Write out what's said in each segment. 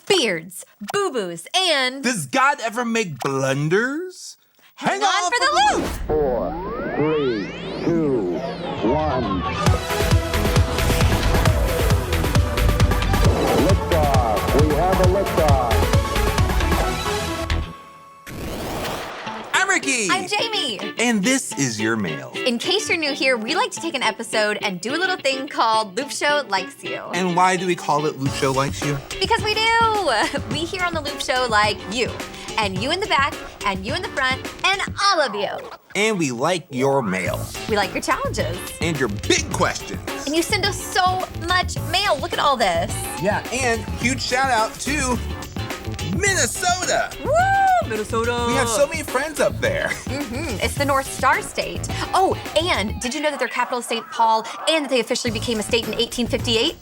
beards, boo-boos, and... Does God ever make blunders? Hang on for the loop! 4, 3, 2, 1. Liftoff. We have a liftoff. I'm Ricky. I'm Jamie. And this is your mail. In case you're new here, we like to take an episode and do a little thing called Loop Show Likes You. And why do we call it Loop Show Likes You? Because we do. We here on the Loop Show like you. And you in the back, and you in the front, and all of you. And we like your mail. We like your challenges. And your big questions. And you send us so much mail. Look at all this. Yeah, and huge shout out to Minnesota. Woo, Minnesota. We have so many friends up there. It's the North Star State. Oh, and did you know that their capital is St. Paul and that they officially became a state in 1858?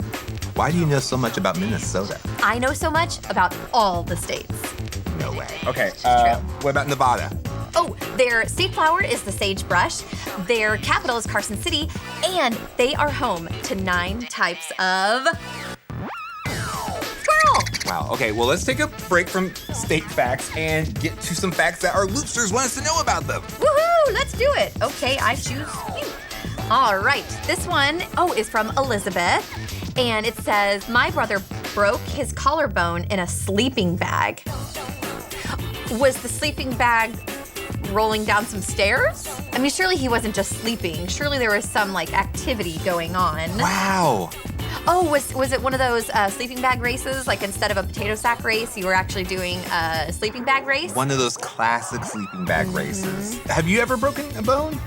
Why do you know so much about Minnesota? I know so much about all the states. No way. Okay, true. What about Nevada? Oh, their state flower is the sagebrush, their capital is Carson City, and they are home to 9 types of squirrel. Wow, okay, well, let's take a break from state facts and get to some facts that our Loopsters want us to know about them. Woohoo, let's do it. Okay, I choose you. All right, this one, is from Elizabeth, and it says, my brother broke his collarbone in a sleeping bag. Was the sleeping bag rolling down some stairs? I mean, surely he wasn't just sleeping. Surely there was some, activity going on. Wow. Oh, was it one of those sleeping bag races? Like, instead of a potato sack race, you were actually doing a sleeping bag race? One of those classic sleeping bag races. Have you ever broken a bone?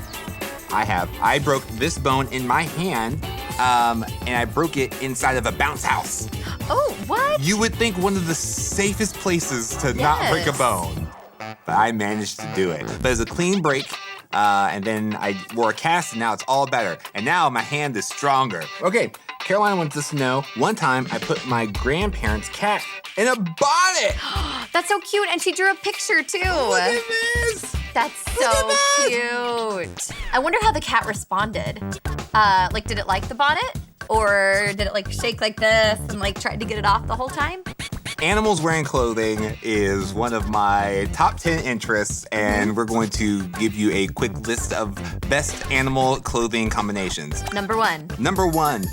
I have. I broke this bone in my hand, and I broke it inside of a bounce house. Oh, what? You would think one of the safest places to not break a bone. But I managed to do it. But it's a clean break, and then I wore a cast, and now it's all better. And now my hand is stronger. Okay, Carolina wants us to know, one time I put my grandparents' cat in a bonnet. That's so cute, and she drew a picture, too. Look at this. That's so cute. I wonder how the cat responded. Did it like the bonnet? Or did it shake like this and tried to get it off the whole time? Animals wearing clothing is one of my top 10 interests, and we're going to give you a quick list of best animal clothing combinations. Number 1. Number 1,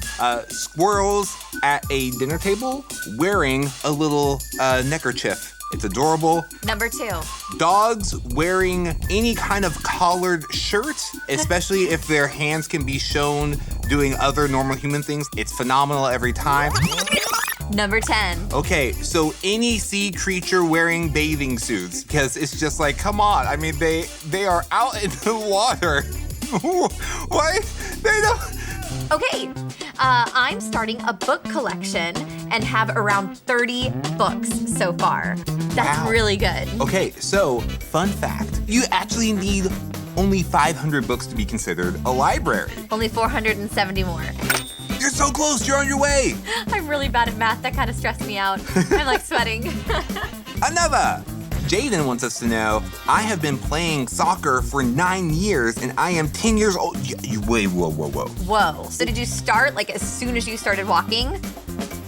squirrels at a dinner table wearing a little neckerchief. It's adorable. Number 2. Dogs wearing any kind of collared shirt, especially if their hands can be shown doing other normal human things. It's phenomenal every time. Number 10. Okay, so any sea creature wearing bathing suits, because it's just come on. I mean, they are out in the water. Why? They don't... Okay, I'm starting a book collection and have around 30 books so far. That's really good. Okay, so fun fact, you actually need only 500 books to be considered a library. Only 470 more. You're so close, you're on your way. I'm really bad at math, that kind of stressed me out. I'm sweating. Another. Jaden wants us to know, I have been playing soccer for 9 years and I am 10 years old. Wait, whoa. Whoa, so did you start as soon as you started walking?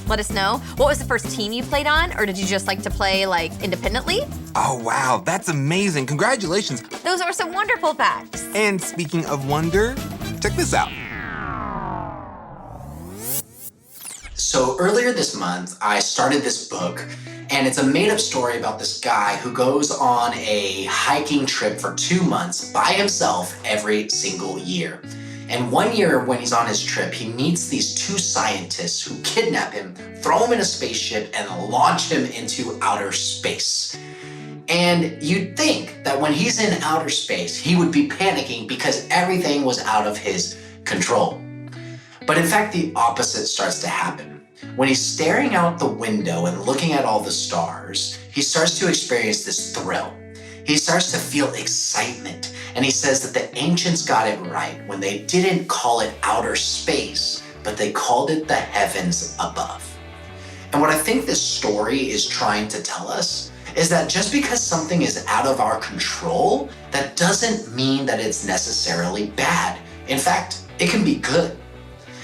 Let us know. What was the first team you played on? Or did you just like to play independently? Oh wow, that's amazing. Congratulations. Those are some wonderful facts. And speaking of wonder, check this out. So earlier this month, I started this book, and it's a made-up story about this guy who goes on a hiking trip for 2 months by himself every single year. And one year when he's on his trip, he meets these 2 scientists who kidnap him, throw him in a spaceship, and launch him into outer space. And you'd think that when he's in outer space, he would be panicking because everything was out of his control. But in fact, the opposite starts to happen. When he's staring out the window and looking at all the stars, he starts to experience this thrill. He starts to feel excitement, and he says that the ancients got it right when they didn't call it outer space, but they called it the heavens above. And what I think this story is trying to tell us is that just because something is out of our control, that doesn't mean that it's necessarily bad. In fact, it can be good.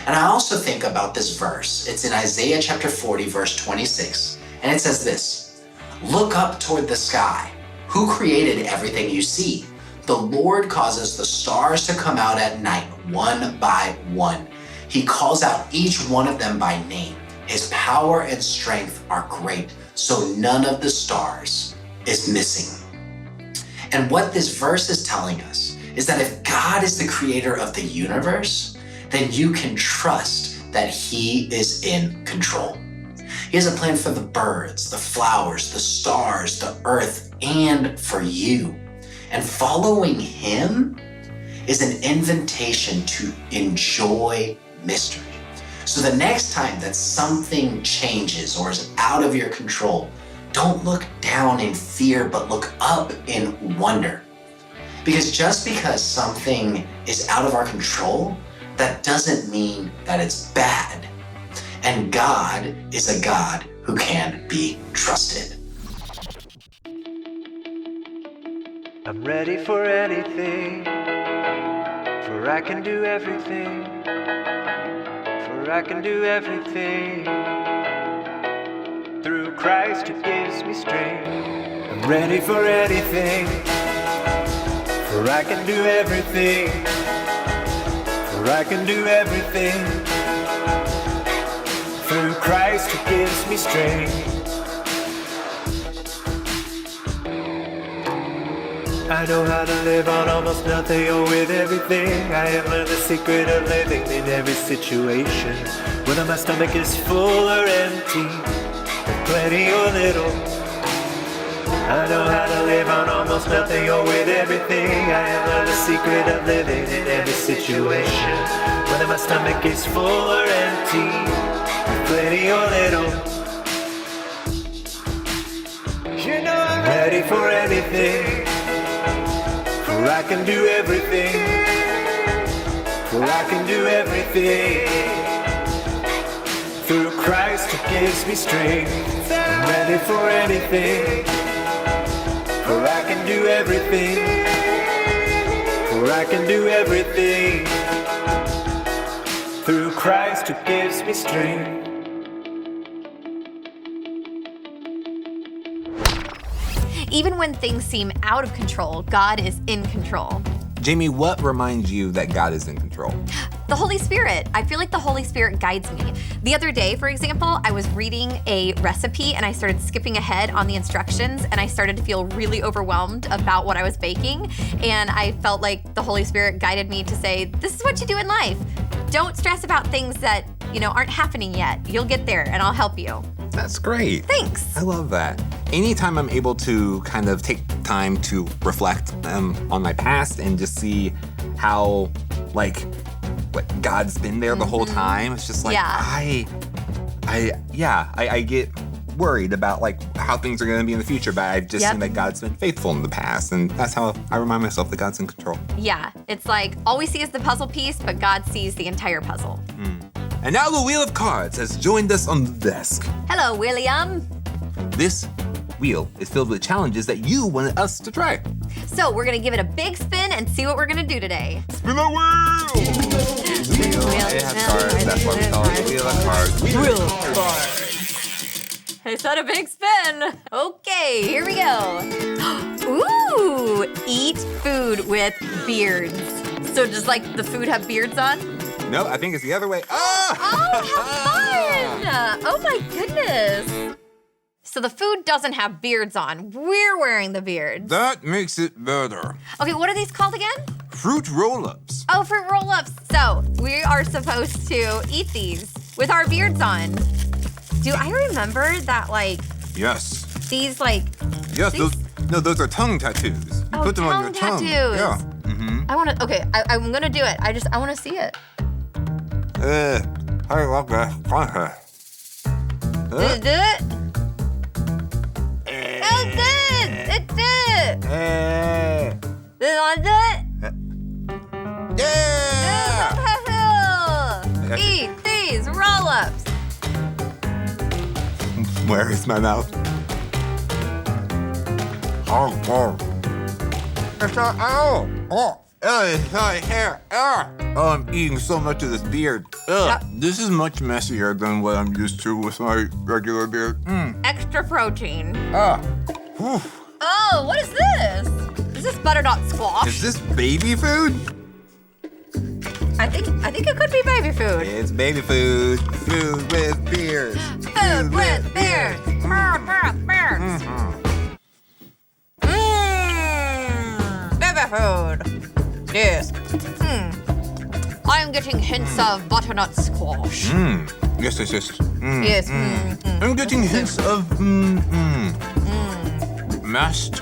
And I also think about this verse. It's in Isaiah chapter 40, verse 26. And it says this, "Look up toward the sky. Who created everything you see? The Lord causes the stars to come out at night, one by one. He calls out each one of them by name. His power and strength are great, so none of the stars is missing." And what this verse is telling us is that if God is the creator of the universe, then you can trust that he is in control. He has a plan for the birds, the flowers, the stars, the earth, and for you. And following him is an invitation to enjoy mystery. So the next time that something changes or is out of your control, don't look down in fear, but look up in wonder. Because just because something is out of our control, that doesn't mean that it's bad. And God is a God who can be trusted. I'm ready for anything, for I can do everything, for I can do everything, through Christ who gives me strength. I'm ready for anything, for I can do everything, for I can do everything, through Christ who gives me strength. I know how to live on almost nothing or with everything. I have learned the secret of living in every situation, whether my stomach is full or empty, plenty or little. I know how to live on almost nothing or with everything. I have learned the secret of living in every situation, whether my stomach is full or empty, plenty or little. You know I'm ready for anything, for I can do everything, for I can do everything, through Christ who gives me strength. I'm ready for anything, for I can do everything, for I can do everything, through Christ who gives me strength. Even when things seem out of control, God is in control. Jamie, what reminds you that God is in control? The Holy Spirit. I feel like the Holy Spirit guides me. The other day, for example, I was reading a recipe and I started skipping ahead on the instructions and I started to feel really overwhelmed about what I was baking. And I felt like the Holy Spirit guided me to say, this is what you do in life. Don't stress about things that, aren't happening yet. You'll get there and I'll help you. That's great. Thanks. I love that. Anytime I'm able to kind of take time to reflect on my past and just see how, God's been there the whole time, it's just like, I get worried about how things are going to be in the future, but I've just seen that God's been faithful in the past, and that's how I remind myself that God's in control. Yeah, it's like all we see is the puzzle piece, but God sees the entire puzzle. And now the Wheel of Cards has joined us on the desk. Hello, William. This wheel is filled with challenges that you wanted us to try. So we're gonna give it a big spin and see what we're gonna do today. Spin the wheel! It has cards, that's why we call it the Wheel of Cards. Wheel of Cards. I said a big spin. Okay, here we go. Ooh, eat food with beards. So does the food have beards on? No, I think it's the other way. Oh, how fun! Oh my goodness. So the food doesn't have beards on. We're wearing the beards. That makes it better. Okay, what are these called again? Fruit roll-ups. Oh, fruit roll-ups. So we are supposed to eat these with our beards on. Do I remember that Yes. these Yes, these... those are tongue tattoos. You put them on your tongue. Tattoos. Yeah. Mm-hmm. I'm gonna do it. I wanna see it. I love that. Did it do it? It did! It did! Did I do it? Yeah! Eat these roll-ups. Where is my mouth? hair. Oh, I'm eating so much of this beard. This is much messier than what I'm used to with my regular beard. Extra protein. Whew. Oh, what is this? Is this butternut squash? Is this baby food? I think it could be baby food. It's baby food. Food with beers. Food with beers. Food with beers. Baby food. Yes. I'm getting hints of butternut squash. Yes. Yes. I'm getting hints of mashed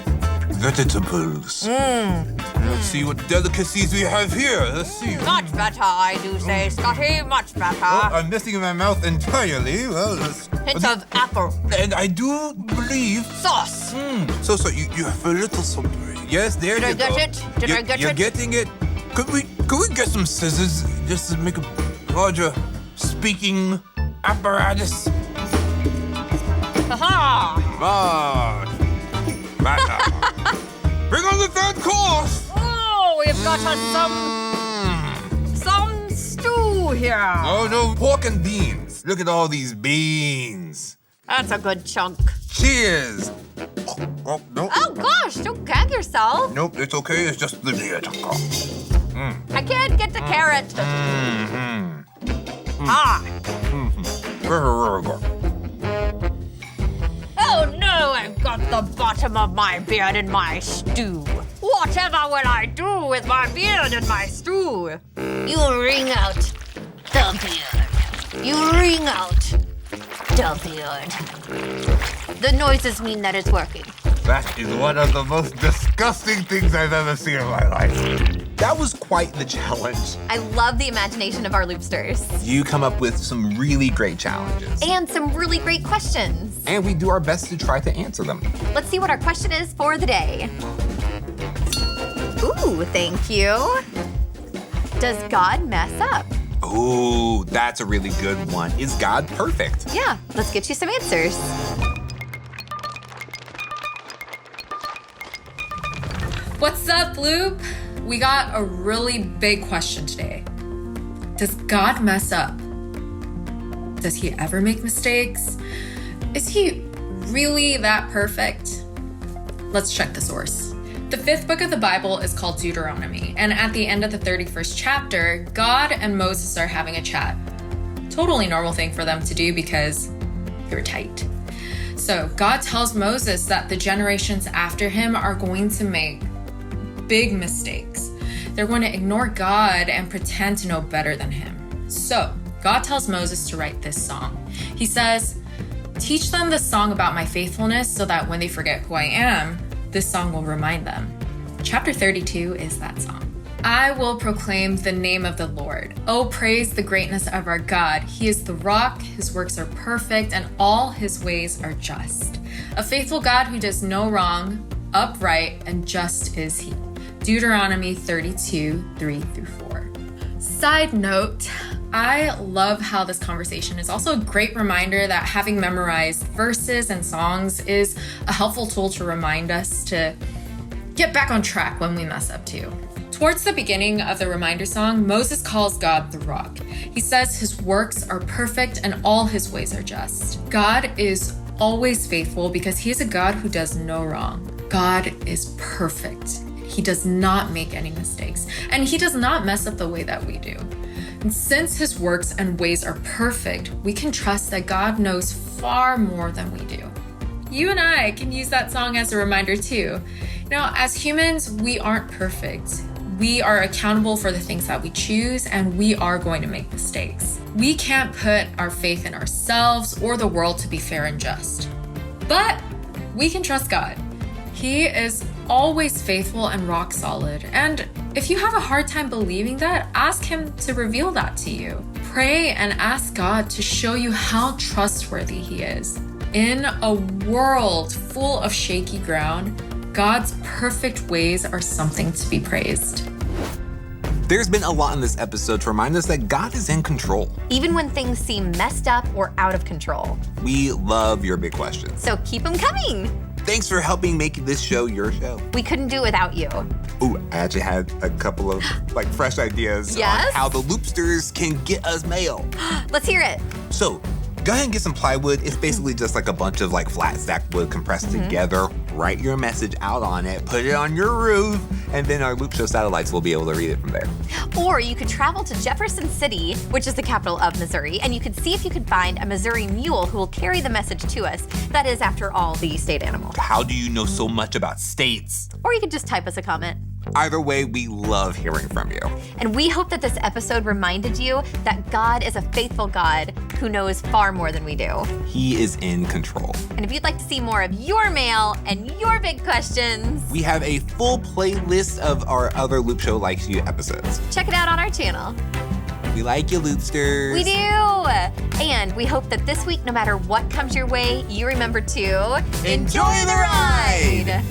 vegetables. Let's see what delicacies we have here. Let's see. Much better, I do say, Scotty. Much better. Oh, I'm missing in my mouth entirely. Well, Hints of apple. and I do believe. Sauce. So you have a little something. Yes, there you go. Did I get it? Did I get You're it? getting it. Could we get some scissors just to make a larger speaking apparatus? Haha. Bring on the third course. Oh, we've got us some stew here. Oh no, pork and beans. Look at all these beans. That's a good chunk. Cheers. Oh, no. Oh gosh, don't gag yourself. Nope, it's okay. It's just the beer. I can't get the carrot. Ah. Oh no, I've got the bottom of my beard in my stew. Whatever will I do with my beard in my stew? You wring out the beard. You wring out the beard. The noises mean that it's working. That is one of the most disgusting things I've ever seen in my life. That was quite the challenge. I love the imagination of our loopsters. You come up with some really great challenges. And some really great questions. And we do our best to try to answer them. Let's see what our question is for the day. Ooh, thank you. Does God mess up? Ooh, that's a really good one. Is God perfect? Yeah, let's get you some answers. What's up, Loop? We got a really big question today. Does God mess up? Does he ever make mistakes? Is he really that perfect? Let's check the source. The 5th book of the Bible is called Deuteronomy, and at the end of the 31st chapter, God and Moses are having a chat. Totally normal thing for them to do because they were tight. So God tells Moses that the generations after him are going to make big mistakes. They're going to ignore God and pretend to know better than him. So God tells Moses to write this song. He says, "Teach them this song about my faithfulness so that when they forget who I am, this song will remind them." Chapter 32 is that song. I will proclaim the name of the Lord. Oh, praise the greatness of our God. He is the rock, his works are perfect, and all his ways are just. A faithful God who does no wrong, upright and just is he. Deuteronomy 32, 3-4. Side note, I love how this conversation is also a great reminder that having memorized verses and songs is a helpful tool to remind us to get back on track when we mess up too. Towards the beginning of the reminder song, Moses calls God the rock. He says his works are perfect and all his ways are just. God is always faithful because he is a God who does no wrong. God is perfect. He does not make any mistakes, and he does not mess up the way that we do. And since his works and ways are perfect, we can trust that God knows far more than we do. You and I can use that song as a reminder too. Now, as humans, we aren't perfect. We are accountable for the things that we choose, and we are going to make mistakes. We can't put our faith in ourselves or the world to be fair and just. But we can trust God. He is always faithful and rock solid. And if you have a hard time believing that, ask him to reveal that to you. Pray and ask God to show you how trustworthy he is. In a world full of shaky ground, God's perfect ways are something to be praised. There's been a lot in this episode to remind us that God is in control. Even when things seem messed up or out of control. We love your big questions. So keep them coming. thanks for helping make this show your show. We couldn't do it without you. Ooh, I actually had a couple of fresh ideas on how the Loopsters can get us mail. Let's hear it. So, go ahead and get some plywood. It's basically just like a bunch of flat stack wood compressed together. Write your message out on it, put it on your roof, and then our Loop Show satellites will be able to read it from there. Or you could travel to Jefferson City, which is the capital of Missouri, and you could see if you could find a Missouri mule who will carry the message to us. That is, after all, the state animal. How do you know so much about states? Or you could just type us a comment. Either way, we love hearing from you. And we hope that this episode reminded you that God is a faithful God who knows far more than we do. He is in control. And if you'd like to see more of your mail and your big questions, we have a full playlist of our other Loop Show Likes You episodes. Check it out on our channel. We like you, Loopsters. We do. And we hope that this week, no matter what comes your way, you remember to enjoy the ride.